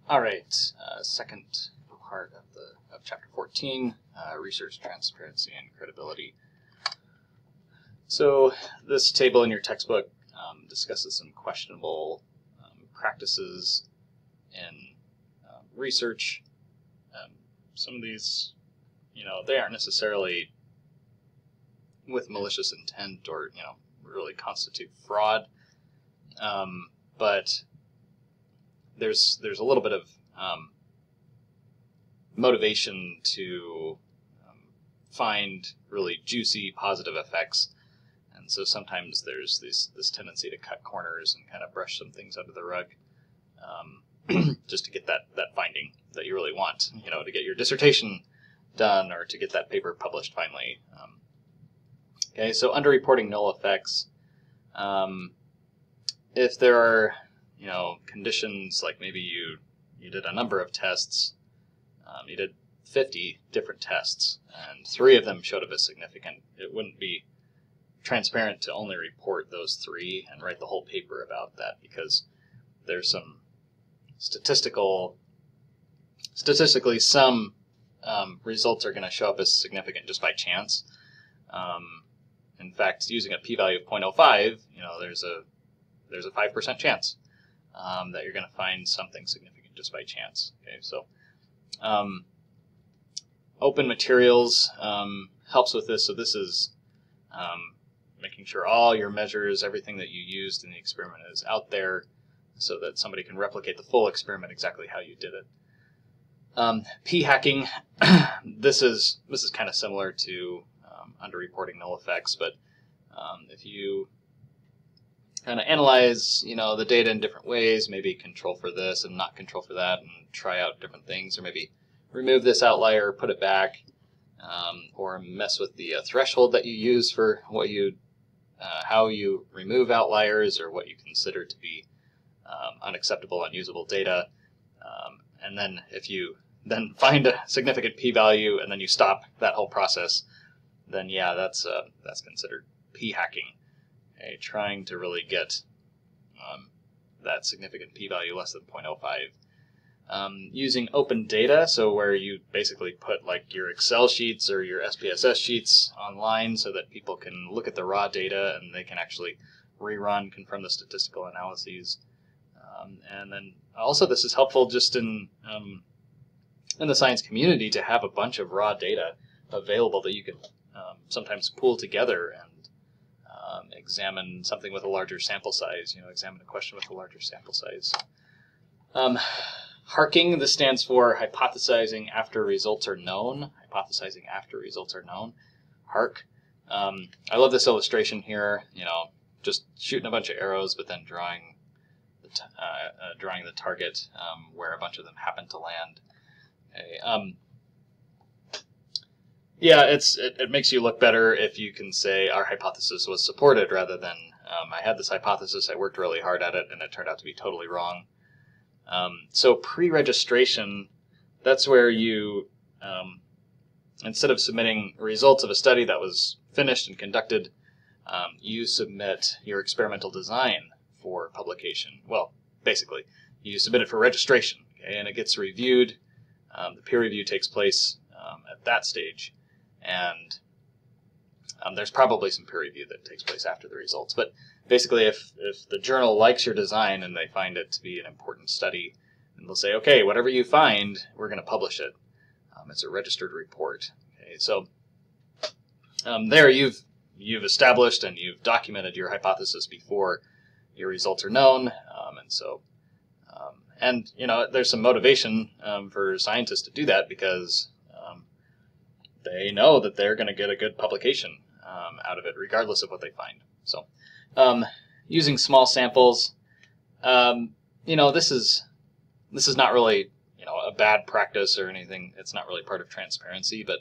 All right, second part of chapter 14, research transparency and credibility. So this table in your textbook discusses some questionable practices in research. Some of these, they aren't necessarily with malicious intent or, really constitute fraud, but there's a little bit of motivation to find really juicy positive effects, and so sometimes there's this tendency to cut corners and kind of brush some things under the rug, just to get that finding that you really want, to get your dissertation done or to get that paper published finally. Okay, so underreporting null effects. If there are conditions like maybe you did a number of tests, you did 50 different tests, and 3 of them showed up as significant, it wouldn't be transparent to only report those 3 and write the whole paper about that, because there's some statistically some results are going to show up as significant just by chance. In fact, using a p-value of 0.05, there's a 5% chance that you're going to find something significant just by chance. Okay, so open materials helps with this. So this is making sure all your measures, everything that you used in the experiment is out there so that somebody can replicate the full experiment exactly how you did it. P-hacking, this is kind of similar to underreporting null effects, but if you kind of analyze, the data in different ways, maybe control for this and not control for that, and try out different things, or maybe remove this outlier, put it back, or mess with the threshold that you use for what how you remove outliers, or what you consider to be unacceptable, unusable data. And then if you then find a significant p-value and then you stop that whole process, then yeah, that's considered p-hacking. Okay, trying to really get that significant p-value less than 0.05. Using open data, so where you basically put like your Excel sheets or your SPSS sheets online so that people can look at the raw data and they can actually rerun, confirm the statistical analyses. And then also this is helpful just in the science community to have a bunch of raw data available that you can sometimes pool together and examine something with a larger sample size, examine a question with a larger sample size. HARKing, this stands for hypothesizing after results are known. Hypothesizing after results are known. HARK. I love this illustration here, just shooting a bunch of arrows, but then drawing the target where a bunch of them happen to land. Okay. Yeah, it makes you look better if you can say our hypothesis was supported rather than I had this hypothesis, I worked really hard at it, and it turned out to be totally wrong. So pre-registration, that's where you, instead of submitting results of a study that was finished and conducted, you submit your experimental design for publication. Well, basically, you submit it for registration, okay, and it gets reviewed. The peer review takes place at that stage. And there's probably some peer review that takes place after the results. But basically, if the journal likes your design and they find it to be an important study, then they'll say, okay, whatever you find, we're going to publish it. It's a registered report. Okay, so there you've established and you've documented your hypothesis before your results are known. And there's some motivation for scientists to do that because they know that they're going to get a good publication out of it, regardless of what they find. So, using small samples, this is not really a bad practice or anything. It's not really part of transparency, but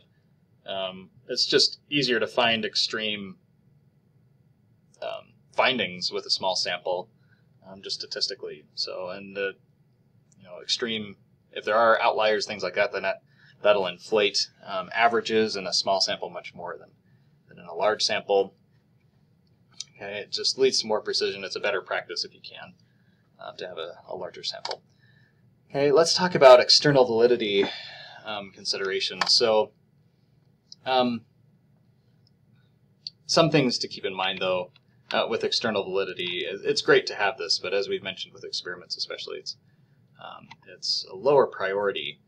it's just easier to find extreme findings with a small sample, just statistically. So, and extreme, if there are outliers, things like that, then that'll inflate averages in a small sample much more than in a large sample. Okay, it just leads to more precision. It's a better practice if you can to have a larger sample. Okay, let's talk about external validity considerations. So some things to keep in mind, though, with external validity. It's great to have this, but as we've mentioned with experiments especially, it's a lower priority,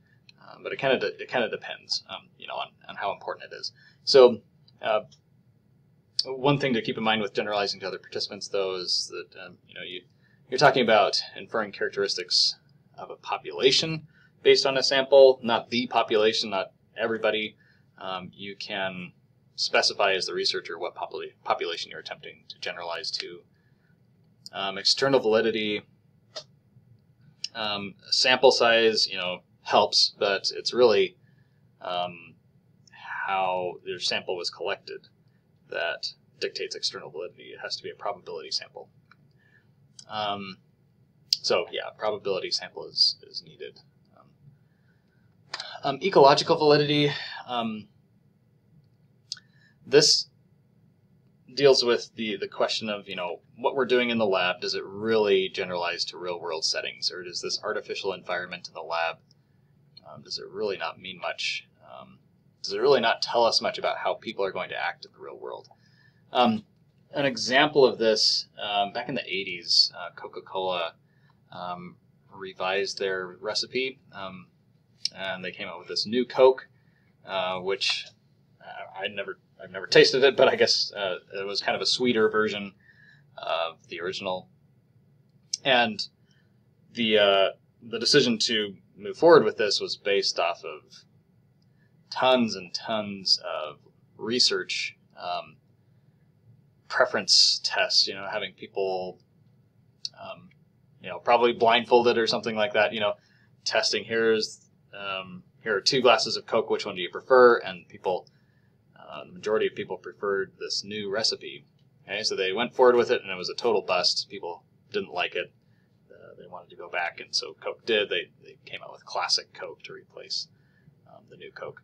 but it kind of depends, on how important it is. So one thing to keep in mind with generalizing to other participants, though, is that you're talking about inferring characteristics of a population based on a sample, not the population, not everybody. You can specify as the researcher what population you're attempting to generalize to. External validity, sample size, helps, but it's really how your sample was collected that dictates external validity. It has to be a probability sample. So yeah, probability sample is needed. Ecological validity. This deals with the question of, what we're doing in the lab, does it really generalize to real world settings, or does this artificial environment in the lab, does it really not mean much? Does it really not tell us much about how people are going to act in the real world? An example of this, back in the 80s, Coca-Cola revised their recipe, and they came out with this new Coke, which I've never tasted it, but I guess it was kind of a sweeter version of the original. And the decision to move forward with this was based off of tons and tons of research, preference tests, having people, probably blindfolded or something like that, testing, here are 2 glasses of Coke, which one do you prefer? And people, the majority of people preferred this new recipe. Okay, so they went forward with it, and it was a total bust. People didn't like it. They wanted to go back, and so Coke did. They came out with classic Coke to replace the new Coke.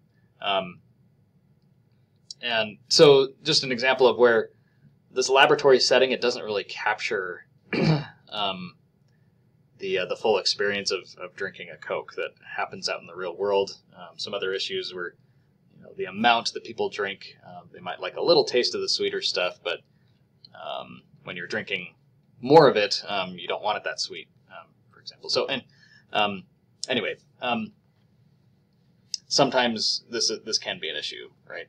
And so just an example of where this laboratory setting, it doesn't really capture the full experience of drinking a Coke that happens out in the real world. Some other issues were the amount that people drink. They might like a little taste of the sweeter stuff, but when you're drinking more of it, you don't want it that sweet, for example. So, anyway, sometimes this can be an issue, right?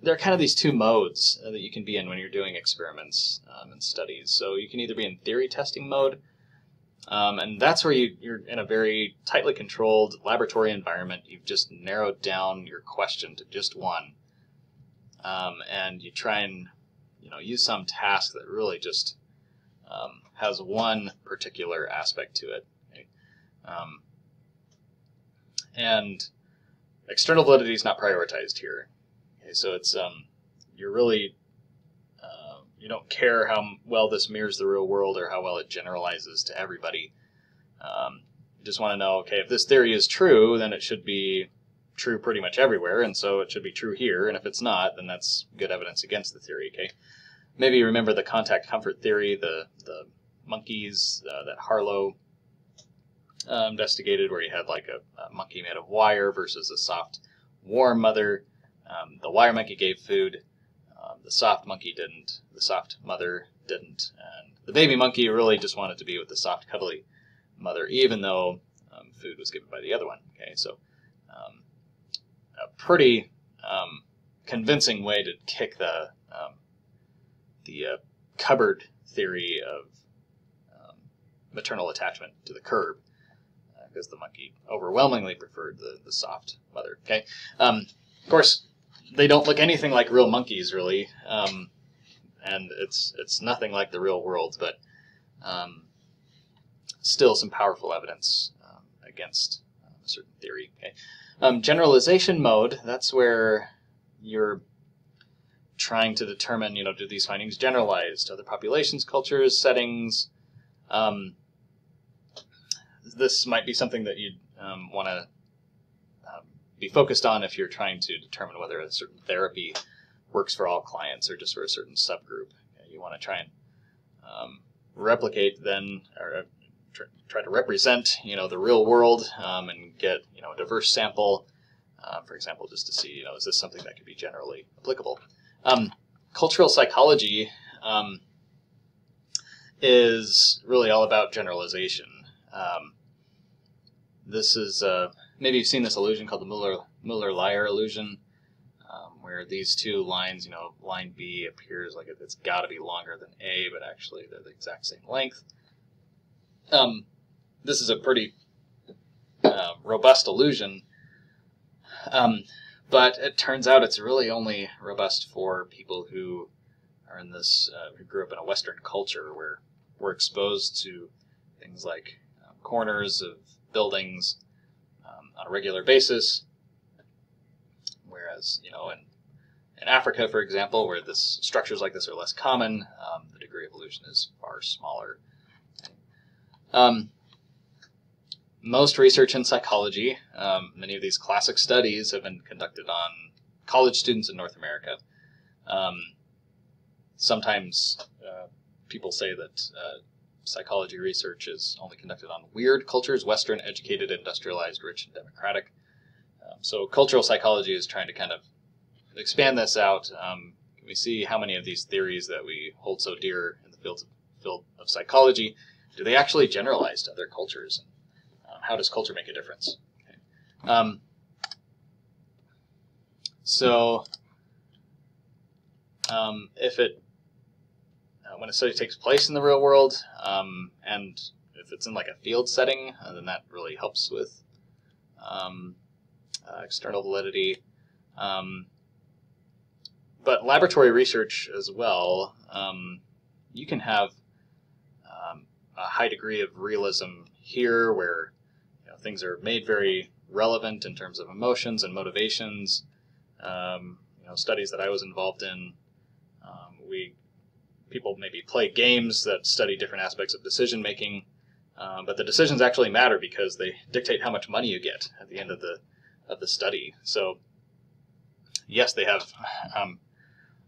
There are kind of these 2 modes that you can be in when you're doing experiments and studies. So you can either be in theory testing mode, and that's where you're in a very tightly controlled laboratory environment. You've just narrowed down your question to just one, and you try and use some task that really just has one particular aspect to it. Okay? And external validity is not prioritized here. Okay, so it's you're really you don't care how well this mirrors the real world or how well it generalizes to everybody. You just want to know, okay, if this theory is true, then it should be true pretty much everywhere, and so it should be true here. And if it's not, then that's good evidence against the theory. Okay, maybe you remember the contact comfort theory, the monkeys that Harlow investigated, where you had like a monkey made of wire versus a soft, warm mother. The wire monkey gave food. The soft monkey didn't. The soft mother didn't. And the baby monkey really just wanted to be with the soft, cuddly mother, even though food was given by the other one. Okay, so a pretty convincing way to kick the cupboard theory of maternal attachment to the curb, because the monkey overwhelmingly preferred the soft mother. Okay, of course, they don't look anything like real monkeys, really, and it's nothing like the real world, but still some powerful evidence against a certain theory. Okay, generalization mode, that's where you're trying to determine, do these findings generalize to other populations, cultures, settings. This might be something that you'd want to be focused on if you're trying to determine whether a certain therapy works for all clients or just for a certain subgroup. You want to try and replicate then, or try to represent, the real world and get, a diverse sample, for example, just to see, is this something that could be generally applicable. Cultural psychology is really all about generalization. This is, maybe you've seen this illusion called the Muller-Lyer illusion, where these two lines, line B appears like it's got to be longer than A, but actually they're the exact same length. This is a pretty robust illusion, but it turns out it's really only robust for people who are in this, who grew up in a Western culture where we're exposed to things like corners of buildings on a regular basis, whereas, in Africa, for example, where structures like this are less common, the degree of illusion is far smaller. Most research in psychology, many of these classic studies have been conducted on college students in North America. Sometimes people say that psychology research is only conducted on weird cultures, Western, educated, industrialized, rich, and democratic. So cultural psychology is trying to kind of expand this out. Can we see how many of these theories that we hold so dear in the field of psychology, do they actually generalize to other cultures? How does culture make a difference? Okay. If it when a study takes place in the real world, and if it's in like a field setting, then that really helps with external validity. But laboratory research as well, you can have a high degree of realism here, where things are made very relevant in terms of emotions and motivations. Studies that I was involved in, people maybe play games that study different aspects of decision making, but the decisions actually matter because they dictate how much money you get at the end of the study. So yes, they have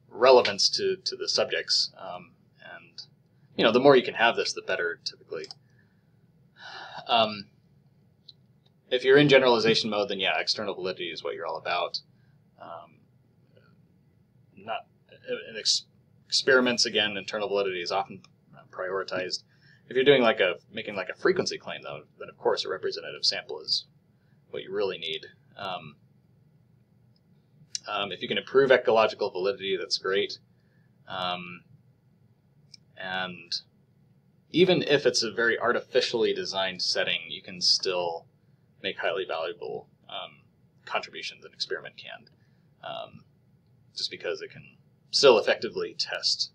relevance to the subjects, and the more you can have this, the better, typically. If you're in generalization mode, then yeah, external validity is what you're all about. Not in experiments, again, internal validity is often prioritized. If you're doing making a frequency claim, though, then of course a representative sample is what you really need. If you can improve ecological validity, that's great. And even if it's a very artificially designed setting, you can still make highly valuable contributions an experiment can, just because it can still effectively test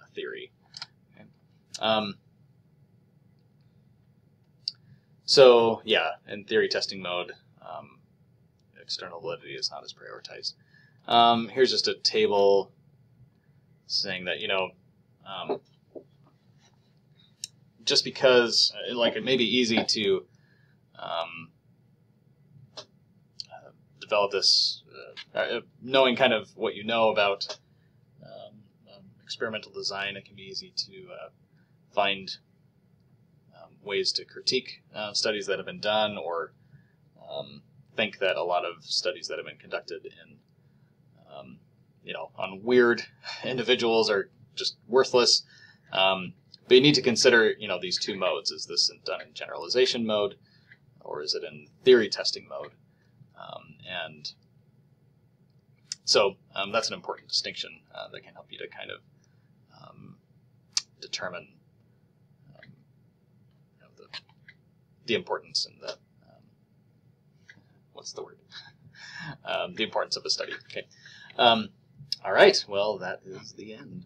a theory. Okay. So yeah, in theory testing mode, external validity is not as prioritized. Here's just a table saying that, just because it may be easy to develop this, knowing kind of what you know about experimental design, it can be easy to find ways to critique studies that have been done, or think that a lot of studies that have been conducted in, on weird individuals are just worthless. But you need to consider, these two modes. Is this done in generalization mode, or is it in theory testing mode? And so that's an important distinction that can help you to kind of determine the importance and the what's the word? The importance of a study. Okay. All right. Well, that is the end.